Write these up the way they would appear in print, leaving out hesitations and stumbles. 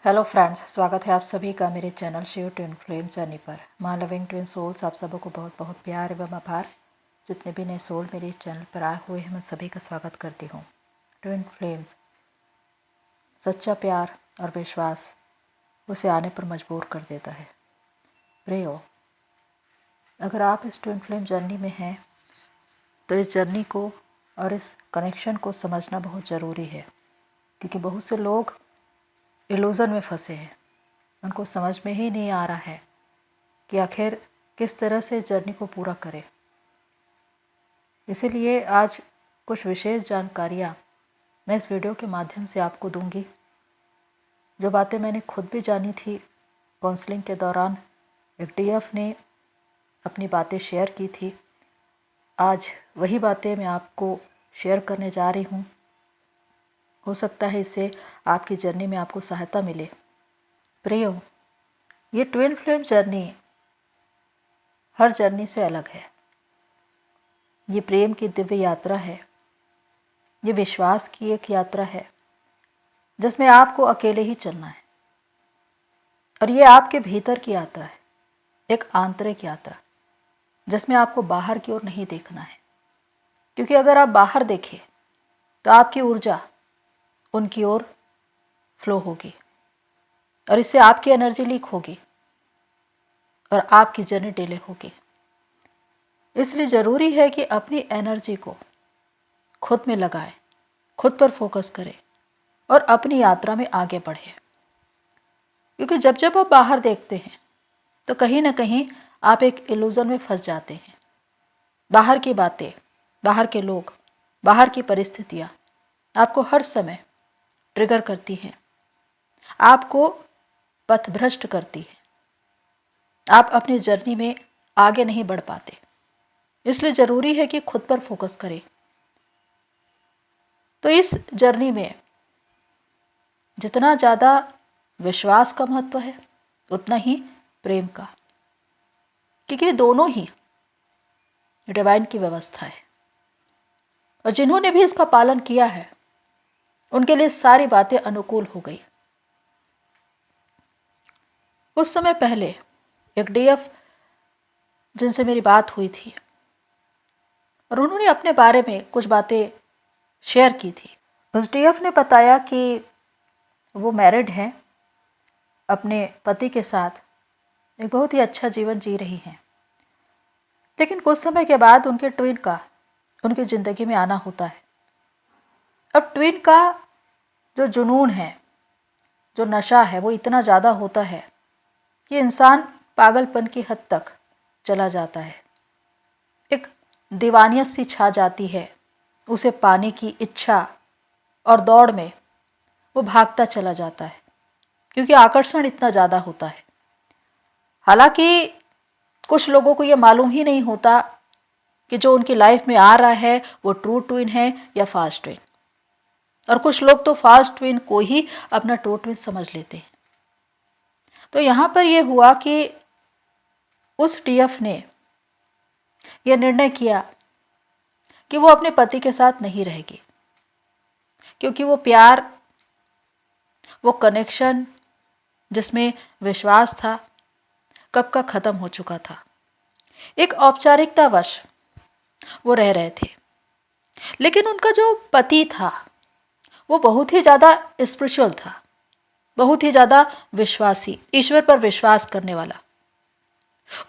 Hello friends, स्वागत है आप सभी का मेरे channel Shiv twin flame journey पर। माँ लविंग ट्विन सोल्स, आप सबों को बहुत बहुत प्यार एवं आभार। जितने भी नए सोल मेरे इस चैनल पर आए हुए हैं, मैं सभी का स्वागत करती हूँ। ट्विन फ्लेम्स, सच्चा प्यार और विश्वास उसे आने पर मजबूर कर देता है। प्रियो, अगर आप इस ट्विन फ्लेम जर्नी में हैं तो इस जर्नी को और इस कनेक्शन को समझना बहुत ज़रूरी है, क्योंकि बहुत से लोग इल्यूज़न में फंसे हैं। उनको समझ में ही नहीं आ रहा है कि आखिर किस तरह से जर्नी को पूरा करें। इसीलिए आज कुछ विशेष जानकारियाँ मैं इस वीडियो के माध्यम से आपको दूंगी। जो बातें मैंने खुद भी जानी थी काउंसलिंग के दौरान, एक डीएफ ने अपनी बातें शेयर की थी, आज वही बातें मैं आपको शेयर करने जा रही हूँ। हो सकता है इससे आपकी जर्नी में आपको सहायता मिले। प्रियो, ये ट्विन फ्लेम जर्नी हर जर्नी से अलग है। ये प्रेम की दिव्य यात्रा है। ये विश्वास की एक यात्रा है जिसमें आपको अकेले ही चलना है, और ये आपके भीतर की यात्रा है, एक आंतरिक यात्रा जिसमें आपको बाहर की ओर नहीं देखना है। क्योंकि अगर आप बाहर देखें तो आपकी ऊर्जा उनकी ओर फ्लो होगी और इससे आपकी एनर्जी लीक होगी और आपकी जर्नी डिले होगी। इसलिए ज़रूरी है कि अपनी एनर्जी को खुद में लगाएं, खुद पर फोकस करें और अपनी यात्रा में आगे बढ़ें। क्योंकि जब जब आप बाहर देखते हैं तो कहीं ना कहीं आप एक इल्यूज़न में फंस जाते हैं। बाहर की बातें, बाहर के लोग, बाहर की परिस्थितियाँ आपको हर समय ट्रिगर करती हैं, आपको पथभ्रष्ट करती हैं। आप अपनी जर्नी में आगे नहीं बढ़ पाते। इसलिए ज़रूरी है कि खुद पर फोकस करें। तो इस जर्नी में जितना ज़्यादा विश्वास का महत्व है उतना ही प्रेम का, क्योंकि दोनों ही डिवाइन की व्यवस्था है। और जिन्होंने भी इसका पालन किया है उनके लिए सारी बातें अनुकूल हो गई। कुछ समय पहले एक डीएफ जिनसे मेरी बात हुई थी और उन्होंने अपने बारे में कुछ बातें शेयर की थी। उस डीएफ ने बताया कि वो मैरिड हैं, अपने पति के साथ एक बहुत ही अच्छा जीवन जी रही हैं। लेकिन कुछ समय के बाद उनके ट्विन का उनकी ज़िंदगी में आना होता है। अब ट्विन का जो जुनून है, जो नशा है, वो इतना ज़्यादा होता है कि इंसान पागलपन की हद तक चला जाता है। एक दीवानियत सी छा जाती है, उसे पाने की इच्छा और दौड़ में वो भागता चला जाता है, क्योंकि आकर्षण इतना ज़्यादा होता है। हालांकि कुछ लोगों को ये मालूम ही नहीं होता कि जो उनकी लाइफ में आ रहा है वो ट्रू ट्विन है या फास्ट ट्विन, और कुछ लोग तो फास्ट ट्विन को ही अपना ट्रू ट्विन समझ लेते हैं। तो यहाँ पर यह हुआ कि उस डीएफ ने यह निर्णय किया कि वो अपने पति के साथ नहीं रहेगी, क्योंकि वो प्यार, वो कनेक्शन जिसमें विश्वास था, कब का ख़त्म हो चुका था। एक औपचारिकतावश वो रह रहे थे, लेकिन उनका जो पति था वो बहुत ही ज़्यादा स्पिरिचुअल था, बहुत ही ज़्यादा विश्वासी, ईश्वर पर विश्वास करने वाला।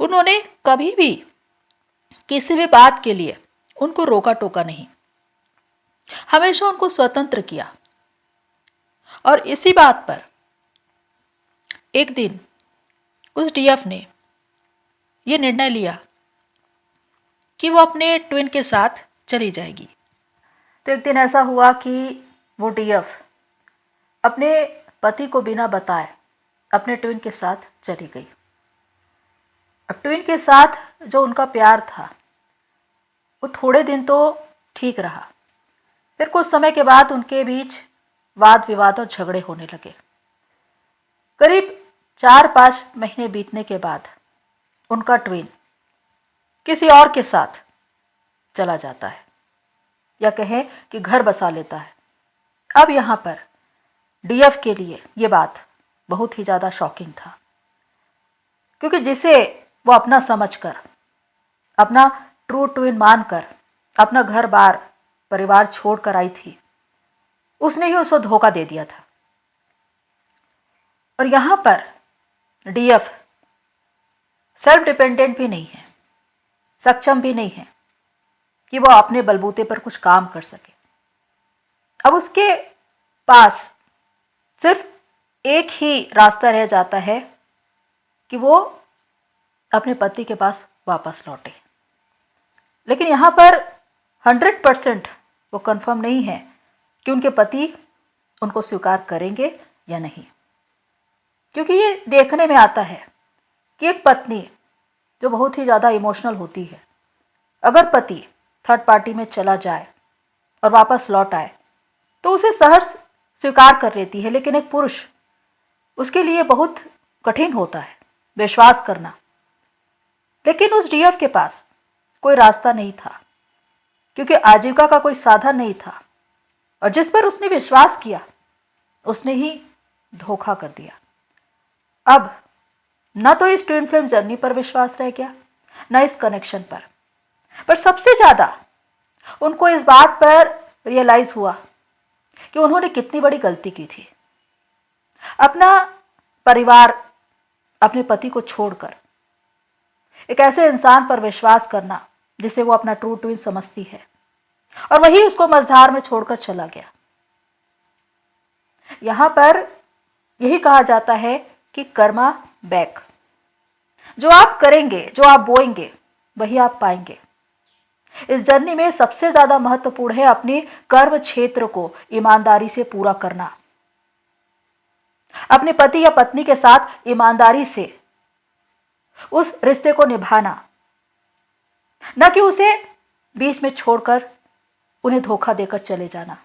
उन्होंने कभी भी किसी भी बात के लिए उनको रोका टोका नहीं, हमेशा उनको स्वतंत्र किया। और इसी बात पर एक दिन उस डीएफ ने यह निर्णय लिया कि वो अपने ट्विन के साथ चली जाएगी। तो एक दिन ऐसा हुआ कि वो डीएफ अपने पति को बिना बताए अपने ट्विन के साथ चली गई। अब ट्विन के साथ जो उनका प्यार था वो थोड़े दिन तो ठीक रहा, फिर कुछ समय के बाद उनके बीच वाद विवाद और झगड़े होने लगे। करीब 4-5 महीने बीतने के बाद उनका ट्विन किसी और के साथ चला जाता है, या कहें कि घर बसा लेता है। अब यहाँ पर डीएफ के लिए ये बात बहुत ही ज़्यादा शॉकिंग था, क्योंकि जिसे वो अपना समझकर, अपना ट्रू ट्विन मानकर अपना घर बार परिवार छोड़कर आई थी, उसने ही उसको धोखा दे दिया था। और यहाँ पर डीएफ सेल्फ डिपेंडेंट भी नहीं है, सक्षम भी नहीं है कि वो अपने बलबूते पर कुछ काम कर सके। अब उसके पास सिर्फ एक ही रास्ता रह जाता है कि वो अपने पति के पास वापस लौटे। लेकिन यहाँ पर 100% वो कंफर्म नहीं है कि उनके पति उनको स्वीकार करेंगे या नहीं, क्योंकि ये देखने में आता है कि एक पत्नी जो बहुत ही ज़्यादा इमोशनल होती है, अगर पति थर्ड पार्टी में चला जाए और वापस लौट आए तो उसे सहर्ष स्वीकार कर लेती है। लेकिन एक पुरुष, उसके लिए बहुत कठिन होता है विश्वास करना। लेकिन उस डीएफ के पास कोई रास्ता नहीं था, क्योंकि आजीविका का कोई साधन नहीं था, और जिस पर उसने विश्वास किया उसने ही धोखा कर दिया। अब न तो इस ट्विन फ्लेम जर्नी पर विश्वास रह गया, न इस कनेक्शन पर सबसे ज़्यादा उनको इस बात पर रियलाइज हुआ कि उन्होंने कितनी बड़ी गलती की थी। अपना परिवार, अपने पति को छोड़कर एक ऐसे इंसान पर विश्वास करना जिसे वो अपना ट्रू ट्विन समझती है, और वही उसको मझधार में छोड़कर चला गया। यहां पर यही कहा जाता है कि कर्मा बैक, जो आप करेंगे, जो आप बोएंगे, वही आप पाएंगे। इस जर्नी में सबसे ज्यादा महत्वपूर्ण है अपने कर्म क्षेत्र को ईमानदारी से पूरा करना, अपने पति या पत्नी के साथ ईमानदारी से उस रिश्ते को निभाना, न कि उसे बीच में छोड़कर उन्हें धोखा देकर चले जाना।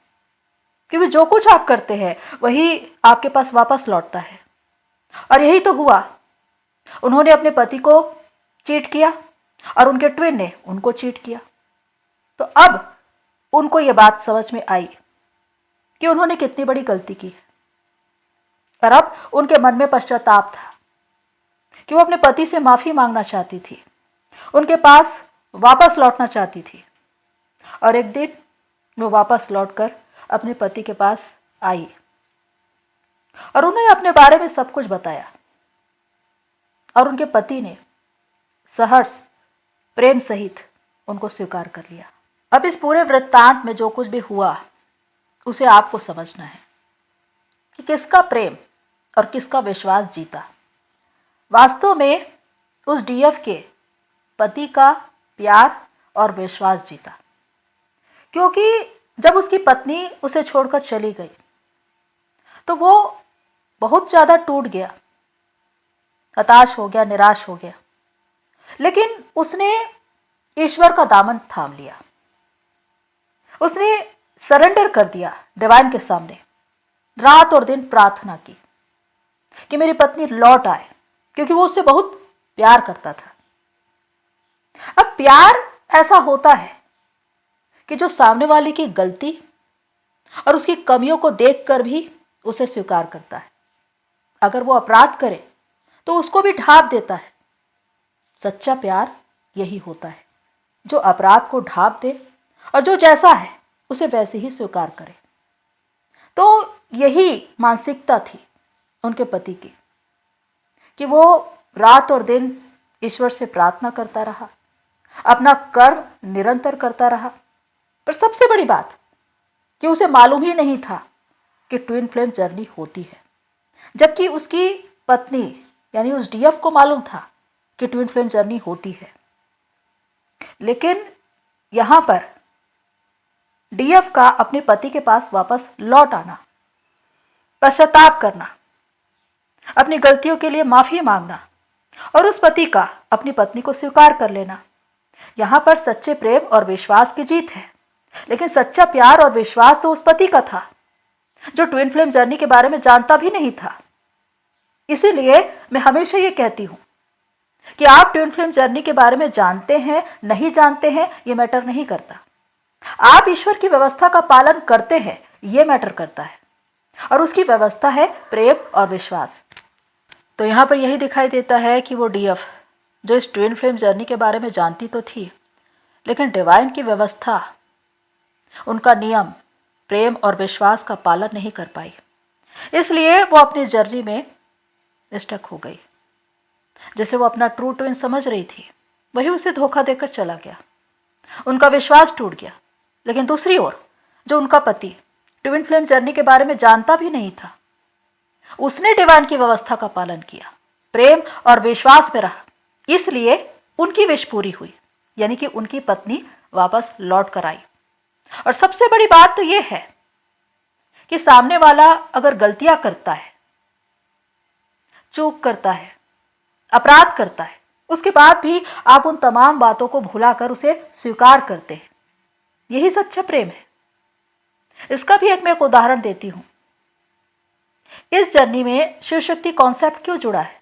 क्योंकि जो कुछ आप करते हैं वही आपके पास वापस लौटता है, और यही तो हुआ। उन्होंने अपने पति को चीट किया और उनके ट्विन ने उनको चीट किया। तो अब उनको ये बात समझ में आई कि उन्होंने कितनी बड़ी गलती की है, और अब उनके मन में पश्चाताप था कि वो अपने पति से माफी मांगना चाहती थी, उनके पास वापस लौटना चाहती थी। और एक दिन वो वापस लौटकर अपने पति के पास आई और उन्हें अपने बारे में सब कुछ बताया, और उनके पति ने सहर्ष प्रेम सहित उनको स्वीकार कर लिया। अब इस पूरे वृत्तांत में जो कुछ भी हुआ उसे आपको समझना है कि किसका प्रेम और किसका विश्वास जीता। वास्तव में उस डीएफ के पति का प्यार और विश्वास जीता, क्योंकि जब उसकी पत्नी उसे छोड़कर चली गई तो वो बहुत ज़्यादा टूट गया, हताश हो गया, निराश हो गया। लेकिन उसने ईश्वर का दामन थाम लिया, उसने सरेंडर कर दिया डिवाइन के सामने, रात और दिन प्रार्थना की कि मेरी पत्नी लौट आए, क्योंकि वो उससे बहुत प्यार करता था। अब प्यार ऐसा होता है कि जो सामने वाले की गलती और उसकी कमियों को देखकर भी उसे स्वीकार करता है। अगर वो अपराध करे तो उसको भी ढांप देता है। सच्चा प्यार यही होता है, जो अपराध को ढांप दे और जो जैसा है उसे वैसे ही स्वीकार करे। तो यही मानसिकता थी उनके पति की कि वो रात और दिन ईश्वर से प्रार्थना करता रहा, अपना कर्म निरंतर करता रहा। पर सबसे बड़ी बात कि उसे मालूम ही नहीं था कि ट्विन फ्लेम जर्नी होती है, जबकि उसकी पत्नी यानी उस डीएफ को मालूम था कि ट्विन फ्लेम जर्नी होती है। लेकिन यहां पर डीएफ का अपने पति के पास वापस लौट आना, पश्चाताप करना, अपनी गलतियों के लिए माफी मांगना और उस पति का अपनी पत्नी को स्वीकार कर लेना, यहां पर सच्चे प्रेम और विश्वास की जीत है। लेकिन सच्चा प्यार और विश्वास तो उस पति का था जो ट्विन फ्लेम जर्नी के बारे में जानता भी नहीं था। इसीलिए मैं हमेशा ये कहती हूं कि आप ट्विन फ्लेम जर्नी के बारे में जानते हैं नहीं जानते हैं ये मैटर नहीं करता, आप ईश्वर की व्यवस्था का पालन करते हैं ये मैटर करता है, और उसकी व्यवस्था है प्रेम और विश्वास। तो यहाँ पर यही दिखाई देता है कि वो डीएफ जो इस ट्विन फ्लेम जर्नी के बारे में जानती तो थी, लेकिन डिवाइन की व्यवस्था, उनका नियम, प्रेम और विश्वास का पालन नहीं कर पाई। इसलिए वो अपनी जर्नी में स्टक हो गई। जिसे वो अपना ट्रू ट्विन समझ रही थी, वही उसे धोखा देकर चला गया। उनका विश्वास टूट गया। लेकिन दूसरी ओर जो उनका पति ट्विन फ्लेम जर्नी के बारे में जानता भी नहीं था, उसने डिवाइन की व्यवस्था का पालन किया, प्रेम और विश्वास में रहा। इसलिए उनकी विश पूरी हुई, यानी कि उनकी पत्नी वापस लौट कर आई। और सबसे बड़ी बात तो यह है कि सामने वाला अगर गलतियां करता है, चूक करता है, अपराध करता है, उसके बाद भी आप उन तमाम बातों को भुलाकर उसे स्वीकार करते हैं, यही सच्चा प्रेम है। इसका भी मैं एक उदाहरण देती हूं। इस जर्नी में शिव शक्ति कॉन्सेप्ट क्यों जुड़ा है?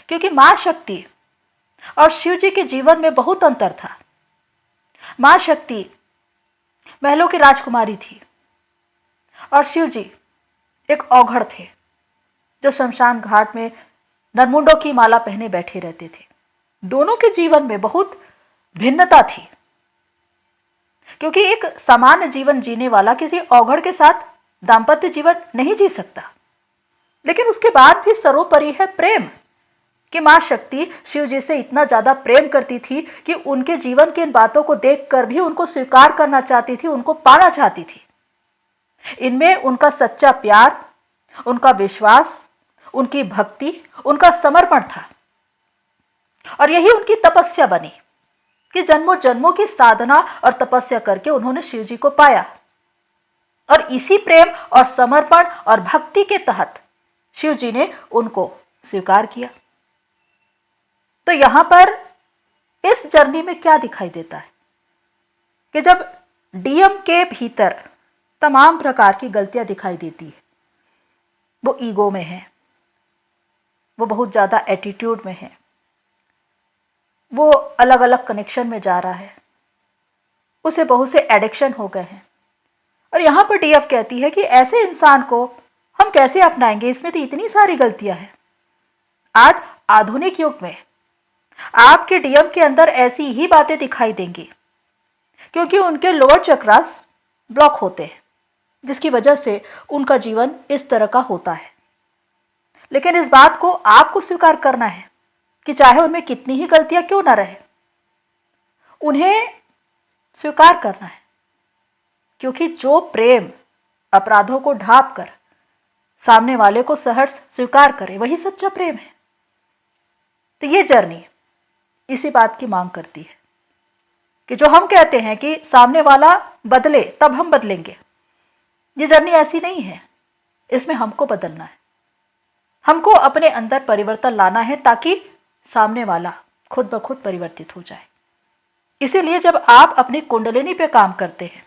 क्योंकि मां शक्ति और शिव जी के जीवन में बहुत अंतर था। मां शक्ति महलों की राजकुमारी थी और शिव जी एक औघड़ थे जो शमशान घाट में नरमुंडों की माला पहने बैठे रहते थे। दोनों के जीवन में बहुत भिन्नता थी, क्योंकि एक सामान्य जीवन जीने वाला किसी औघड़ के साथ दाम्पत्य जीवन नहीं जी सकता। लेकिन उसके बाद भी सर्वोपरि है प्रेम, कि मां शक्ति शिव जी से इतना ज्यादा प्रेम करती थी कि उनके जीवन की इन बातों को देखकर भी उनको स्वीकार करना चाहती थी, उनको पाना चाहती थी। इनमें उनका सच्चा प्यार, उनका विश्वास, उनकी भक्ति, उनका समर्पण था। और यही उनकी तपस्या बनी कि जन्मों जन्मों की साधना और तपस्या करके उन्होंने शिव जी को पाया। और इसी प्रेम और समर्पण और भक्ति के तहत शिव जी ने उनको स्वीकार किया। तो यहां पर इस जर्नी में क्या दिखाई देता है कि जब डीएम के भीतर तमाम प्रकार की गलतियां दिखाई देती है, वो ईगो में है, वो बहुत ज्यादा एटीट्यूड में है, वो अलग अलग कनेक्शन में जा रहा है, उसे बहुत से एडिक्शन हो गए हैं। और यहां पर डीएफ कहती है कि ऐसे इंसान को हम कैसे अपनाएंगे, इसमें तो इतनी सारी गलतियां हैं। आज आधुनिक युग में आपके डीएम के अंदर ऐसी ही बातें दिखाई देंगी, क्योंकि उनके लोअर चक्रास ब्लॉक होते हैं, जिसकी वजह से उनका जीवन इस तरह का होता है। लेकिन इस बात को आपको स्वीकार करना है कि चाहे उनमें कितनी ही गलतियां क्यों ना रहे, उन्हें स्वीकार करना है। क्योंकि जो प्रेम अपराधों को ढांप कर सामने वाले को सहर्ष स्वीकार करे, वही सच्चा प्रेम है। तो ये जर्नी इसी बात की मांग करती है कि जो हम कहते हैं कि सामने वाला बदले तब हम बदलेंगे, ये जर्नी ऐसी नहीं है। इसमें हमको बदलना है, हमको अपने अंदर परिवर्तन लाना है, ताकि सामने वाला खुद ब खुद परिवर्तित हो जाए। इसीलिए जब आप अपनी कुंडलिनी पे काम करते हैं,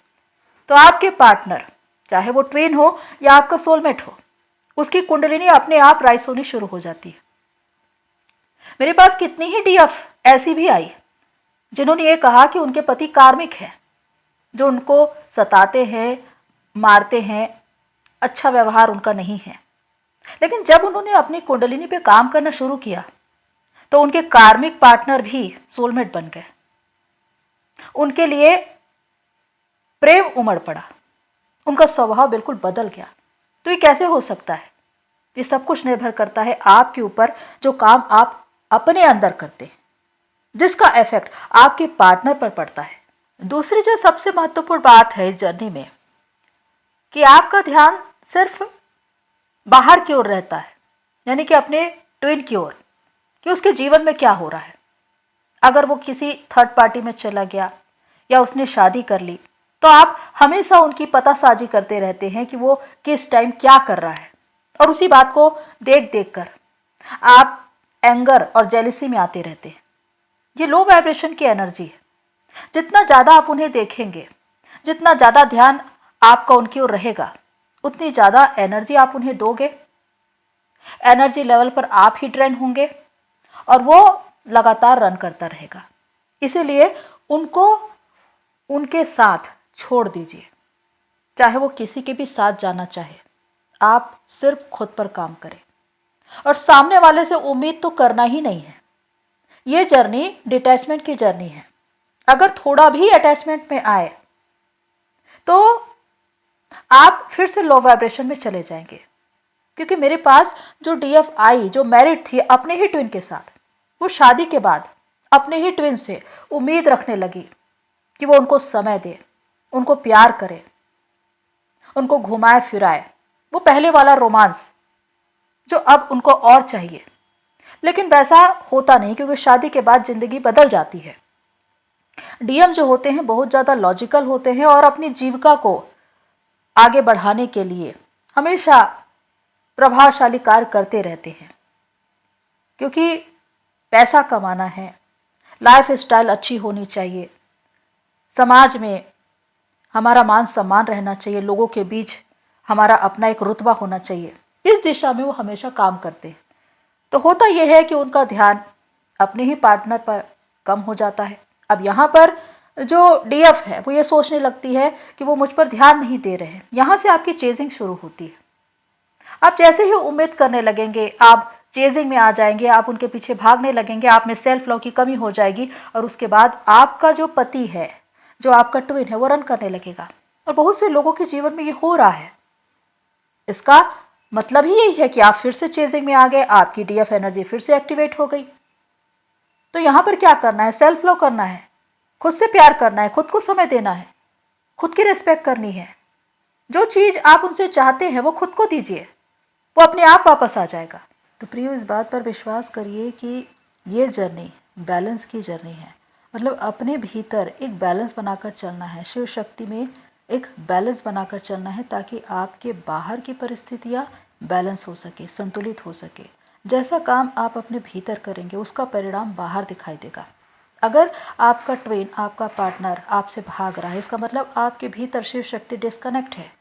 तो आपके पार्टनर, चाहे वो ट्विन हो या आपका सोलमेट हो, उसकी कुंडलिनी अपने आप राइज होनी शुरू हो जाती है। मेरे पास कितनी ही डीएफ ऐसी भी आई जिन्होंने ये कहा कि उनके पति कार्मिक हैं, जो उनको सताते हैं, मारते हैं, अच्छा व्यवहार उनका नहीं है। लेकिन जब उन्होंने अपनी कुंडलिनी पे काम करना शुरू किया, तो उनके कार्मिक पार्टनर भी सोलमेट बन गए। उनके लिए प्रेम उमड़ पड़ा, उनका स्वभाव बिल्कुल बदल गया। तो ये कैसे हो सकता है? ये सब कुछ निर्भर करता है आपके ऊपर, जो काम आप अपने अंदर करते हैं, जिसका इफेक्ट आपके पार्टनर पर पड़ता है। दूसरी जो सबसे महत्वपूर्ण बात है इस जर्नी में, कि आपका ध्यान सिर्फ बाहर की ओर रहता है, यानी कि अपने ट्विन की ओर, कि उसके जीवन में क्या हो रहा है। अगर वो किसी थर्ड पार्टी में चला गया या उसने शादी कर ली, तो आप हमेशा उनकी पतासाजी करते रहते हैं कि वो किस टाइम क्या कर रहा है, और उसी बात को देख देख कर आप एंगर और जेलिसी में आते रहते हैं। ये लो वाइब्रेशन की एनर्जी है। जितना ज़्यादा आप उन्हें देखेंगे, जितना ज़्यादा ध्यान आपका उनकी ओर रहेगा, उतनी ज़्यादा एनर्जी आप उन्हें दोगे। एनर्जी लेवल पर आप ही ड्रेन होंगे और वो लगातार रन करता रहेगा। इसीलिए उनको उनके साथ छोड़ दीजिए। चाहे वो किसी के भी साथ जाना चाहे, आप सिर्फ खुद पर काम करें। और सामने वाले से उम्मीद तो करना ही नहीं है। ये जर्नी डिटैचमेंट की जर्नी है। अगर थोड़ा भी अटैचमेंट में आए तो आप फिर से लो वाइब्रेशन में चले जाएंगे। क्योंकि मेरे पास जो डीएफ आई, जो मैरिड थी अपने ही ट्विन के साथ, वो शादी के बाद अपने ही ट्विन से उम्मीद रखने लगी कि वो उनको समय दे, उनको प्यार करे, उनको घुमाए फिराए, वो पहले वाला रोमांस जो अब उनको और चाहिए। लेकिन वैसा होता नहीं, क्योंकि शादी के बाद जिंदगी बदल जाती है। डीएम जो होते हैं बहुत ज़्यादा लॉजिकल होते हैं और अपनी जीविका को आगे बढ़ाने के लिए हमेशा प्रभावशाली कार्य करते रहते हैं। क्योंकि पैसा कमाना है, लाइफ स्टाइल अच्छी होनी चाहिए, समाज में हमारा मान सम्मान रहना चाहिए, लोगों के बीच हमारा अपना एक रुतबा होना चाहिए, इस दिशा में वो हमेशा काम करते हैं। तो होता यह है कि उनका ध्यान अपने ही पार्टनर पर कम हो जाता है। अब यहाँ पर जो डीएफ है वो ये सोचने लगती है कि वो मुझ पर ध्यान नहीं दे रहे हैं। यहाँ से आपकी चेजिंग शुरू होती है। आप जैसे ही उम्मीद करने लगेंगे, आप चेजिंग में आ जाएंगे, आप उनके पीछे भागने लगेंगे, आप में सेल्फ लव की कमी हो जाएगी और उसके बाद आपका जो पति है, जो आपका ट्विन है, वो रन करने लगेगा। और बहुत से लोगों के जीवन में ये हो रहा है। इसका मतलब ही यही है कि आप फिर से चेजिंग में आ गए, आपकी डीएफ एनर्जी फिर से एक्टिवेट हो गई। तो यहाँ पर क्या करना है? सेल्फ लव करना है, खुद से प्यार करना है, खुद को समय देना है, खुद की रिस्पेक्ट करनी है। जो चीज़ आप उनसे चाहते हैं वो खुद को दीजिए, वो अपने आप वापस आ जाएगा। तो प्रियो, इस बात पर विश्वास करिए कि ये जर्नी बैलेंस की जर्नी है। मतलब अपने भीतर एक बैलेंस बनाकर चलना है, शिव शक्ति में एक बैलेंस बनाकर चलना है, ताकि आपके बाहर की परिस्थितियाँ बैलेंस हो सके, संतुलित हो सके। जैसा काम आप अपने भीतर करेंगे उसका परिणाम बाहर दिखाई देगा। अगर आपका ट्विन, आपका पार्टनर आपसे भाग रहा है, इसका मतलब आपके भीतर शिव शक्ति डिस्कनेक्ट है।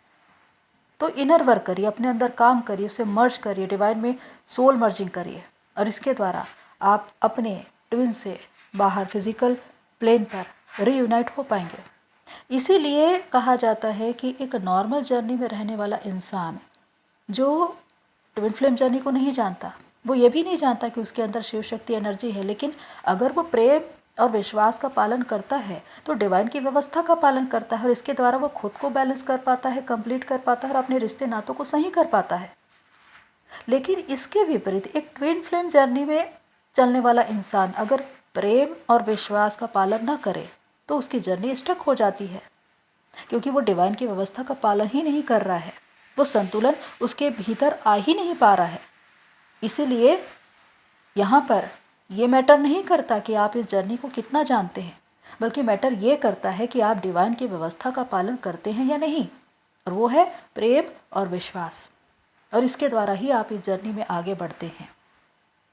तो इनर वर्क करिए, अपने अंदर काम करिए, उसे मर्ज करिए, डिवाइन में सोल मर्जिंग करिए, और इसके द्वारा आप अपने ट्विन से बाहर फिजिकल प्लेन पर रीयूनाइट हो पाएंगे। इसीलिए कहा जाता है कि एक नॉर्मल जर्नी में रहने वाला इंसान जो ट्विन फ्लेम जर्नी को नहीं जानता, वो ये भी नहीं जानता कि उसके अंदर शिव शक्ति एनर्जी है, लेकिन अगर वो प्रेम और विश्वास का पालन करता है तो डिवाइन की व्यवस्था का पालन करता है, और इसके द्वारा वो खुद को बैलेंस कर पाता है, कंप्लीट कर पाता है और अपने रिश्ते नातों को सही कर पाता है। लेकिन इसके विपरीत एक ट्विन फ्लेम जर्नी में चलने वाला इंसान अगर प्रेम और विश्वास का पालन ना करे तो उसकी जर्नी स्टक हो जाती है, क्योंकि वो डिवाइन की व्यवस्था का पालन ही नहीं कर रहा है, वो संतुलन उसके भीतर आ ही नहीं पा रहा है। इसीलिए यहाँ पर ये मैटर नहीं करता कि आप इस जर्नी को कितना जानते हैं, बल्कि मैटर ये करता है कि आप डिवाइन की व्यवस्था का पालन करते हैं या नहीं, और वो है प्रेम और विश्वास, और इसके द्वारा ही आप इस जर्नी में आगे बढ़ते हैं।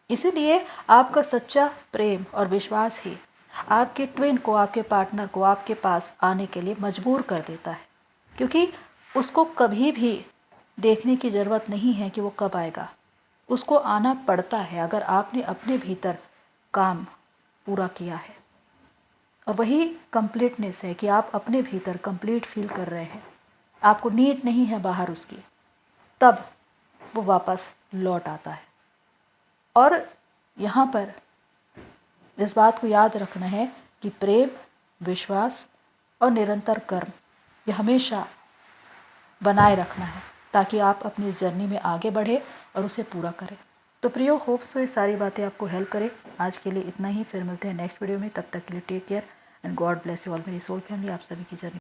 इसीलिए आपका सच्चा प्रेम और विश्वास ही आपके ट्विन को, आपके पार्टनर को आपके पास आने के लिए मजबूर कर देता है, क्योंकि उसको कभी भी देखने की ज़रूरत नहीं है कि वो कब आएगा, उसको आना पड़ता है अगर आपने अपने भीतर काम पूरा किया है। और वही कंप्लीटनेस है कि आप अपने भीतर कंप्लीट फील कर रहे हैं, आपको नीड नहीं है बाहर उसकी, तब वो वापस लौट आता है। और यहाँ पर इस बात को याद रखना है कि प्रेम, विश्वास और निरंतर कर्म ये हमेशा बनाए रखना है, ताकि आप अपनी जर्नी में आगे बढ़े और उसे पूरा करें। तो प्रियो, होप्स ये सारी बातें आपको हेल्प करें। आज के लिए इतना ही, फिर मिलते हैं नेक्स्ट वीडियो में। तब तक के लिए take care and God bless you all मेरी सोल फैमिली। आप सभी की जर्नी